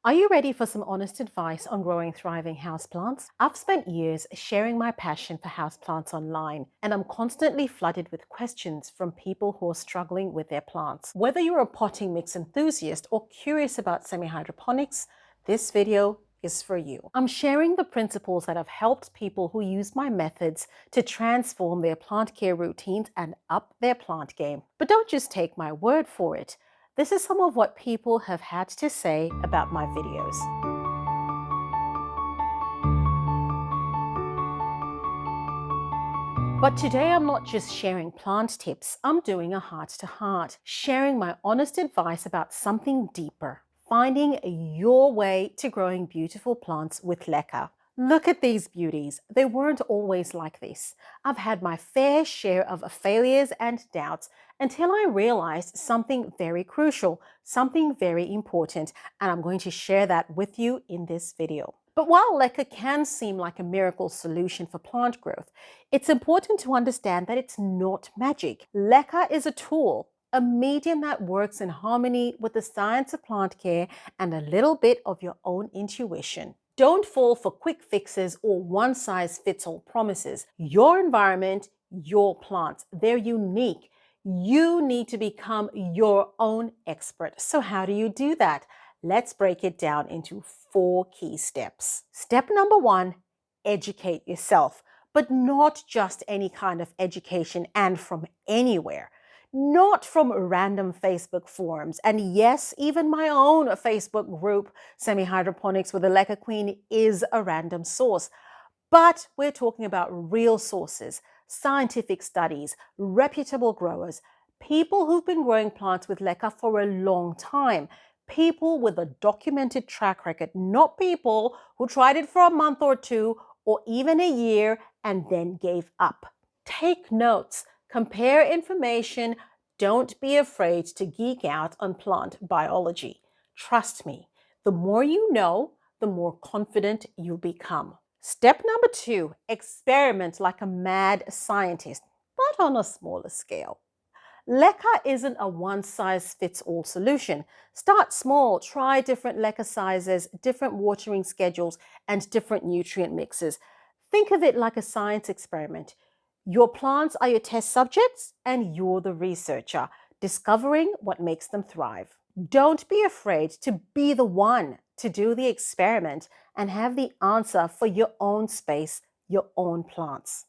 Are you ready for some honest advice on growing thriving houseplants? I've spent years sharing my passion for houseplants online, and I'm constantly flooded with questions from people who are struggling with their plants. Whether you're a potting mix enthusiast or curious about semi-hydroponics, this video is for you. I'm sharing the principles that have helped people who use my methods to transform their plant care routines and up their plant game. But don't just take my word for it. This is some of what people have had to say about my videos. But today I'm not just sharing plant tips, I'm doing a heart-to-heart, sharing my honest advice about something deeper, finding your way to growing beautiful plants with Leca. Look at these beauties. They weren't always like this. I've had my fair share of failures and doubts until I realized something very crucial, something very important, and I'm going to share that with you in this video. But while Leca can seem like a miracle solution for plant growth, it's important to understand that it's not magic. Leca is a tool, a medium that works in harmony with the science of plant care and a little bit of your own intuition. Don't fall for quick fixes or one-size-fits-all promises. Your environment, your plants, they're unique. You need to become your own expert. So how do you do that? Let's break it down into 4 key steps. Step number 1, educate yourself, but not just any kind of education and from anywhere. Not from random Facebook forums. And yes, even my own Facebook group, Semi-Hydroponics with the Leca Queen, is a random source. But we're talking about real sources, scientific studies, reputable growers, people who've been growing plants with Leca for a long time, people with a documented track record, not people who tried it for a month or 2 or even a year and then gave up. Take notes. Compare information. Don't be afraid to geek out on plant biology. Trust me, the more you know, the more confident you become. Step number 2, experiment like a mad scientist, but on a smaller scale. Leca isn't a one-size-fits-all solution. Start small, try different Leca sizes, different watering schedules, and different nutrient mixes. Think of it like a science experiment. Your plants are your test subjects, and you're the researcher, discovering what makes them thrive. Don't be afraid to be the one to do the experiment and have the answer for your own space, your own plants.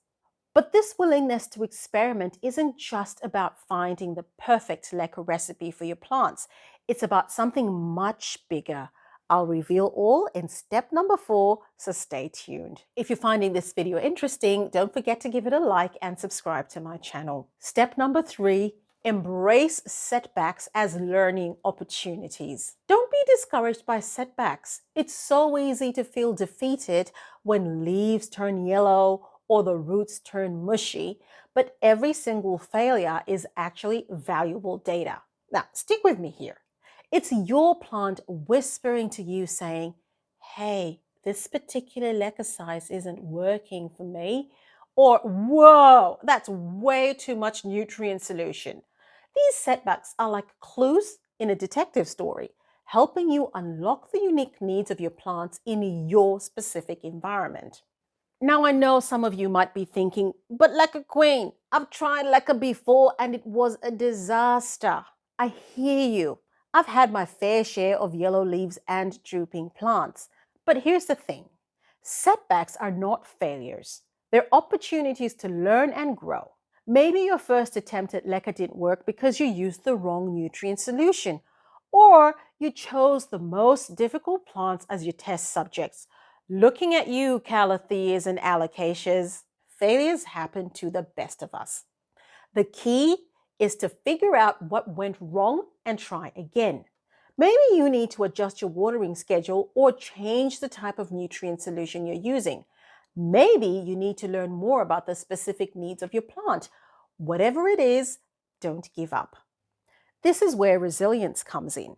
But this willingness to experiment isn't just about finding the perfect Leca recipe for your plants. It's about something much bigger. I'll reveal all in step number 4, so stay tuned. If you're finding this video interesting, don't forget to give it a like and subscribe to my channel. Step number 3, embrace setbacks as learning opportunities. Don't be discouraged by setbacks. It's so easy to feel defeated when leaves turn yellow or the roots turn mushy, but every single failure is actually valuable data. Now, stick with me here. It's your plant whispering to you saying, hey, this particular Leca size isn't working for me. Or, whoa, that's way too much nutrient solution. These setbacks are like clues in a detective story, helping you unlock the unique needs of your plants in your specific environment. Now, I know some of you might be thinking, but Leca Queen, I've tried Leca before and it was a disaster. I hear you. I've had my fair share of yellow leaves and drooping plants. But here's the thing. Setbacks are not failures. They're opportunities to learn and grow. Maybe your first attempt at Leca didn't work because you used the wrong nutrient solution, or you chose the most difficult plants as your test subjects. Looking at you, calatheas and alocasias, failures happen to the best of us. The key is to figure out what went wrong and try again. Maybe you need to adjust your watering schedule or change the type of nutrient solution you're using. Maybe you need to learn more about the specific needs of your plant. Whatever it is, don't give up. This is where resilience comes in.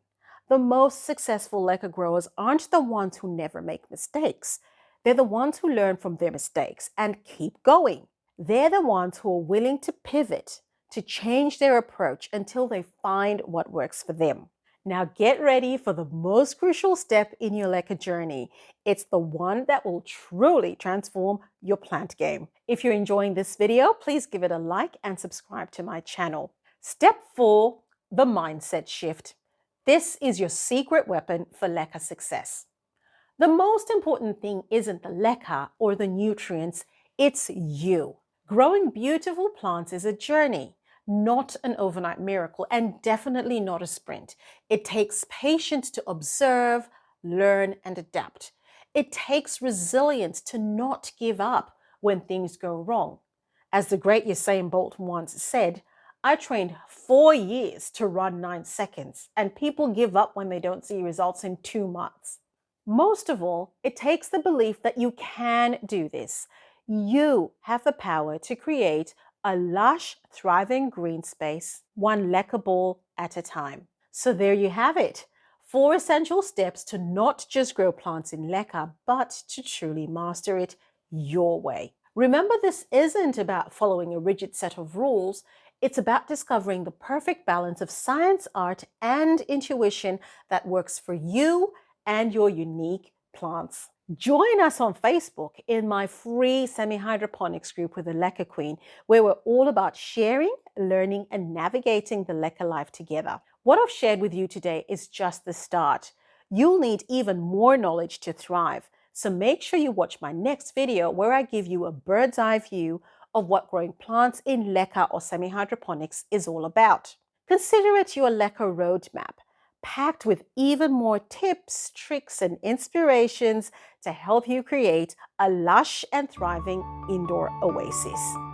The most successful Leca growers aren't the ones who never make mistakes. They're the ones who learn from their mistakes and keep going. They're the ones who are willing to pivot, to change their approach until they find what works for them. Now get ready for the most crucial step in your Leca journey. It's the one that will truly transform your plant game. If you're enjoying this video, please give it a like and subscribe to my channel. Step 4, the mindset shift. This is your secret weapon for Leca success. The most important thing isn't the leca or the nutrients, it's you. Growing beautiful plants is a journey, not an overnight miracle, and definitely not a sprint. It takes patience to observe, learn, and adapt. It takes resilience to not give up when things go wrong. As the great Usain Bolt once said, I trained 4 years to run 9 seconds, and people give up when they don't see results in 2 months. Most of all, it takes the belief that you can do this. You have the power to create a lush, thriving green space, one leca ball at a time. So there you have it. 4 essential steps to not just grow plants in leca, but to truly master it your way. Remember, this isn't about following a rigid set of rules. It's about discovering the perfect balance of science, art, and intuition that works for you and your unique plants. Join us on Facebook in my free Semi-Hydroponics group with the Leca Queen, where we're all about sharing, learning, and navigating the Leca life together. What I've shared with you today is just the start. You'll need even more knowledge to thrive. So make sure you watch my next video where I give you a bird's eye view of what growing plants in Leca or Semi-Hydroponics is all about. Consider it your Leca roadmap, packed with even more tips, tricks, and inspirations to help you create a lush and thriving indoor oasis.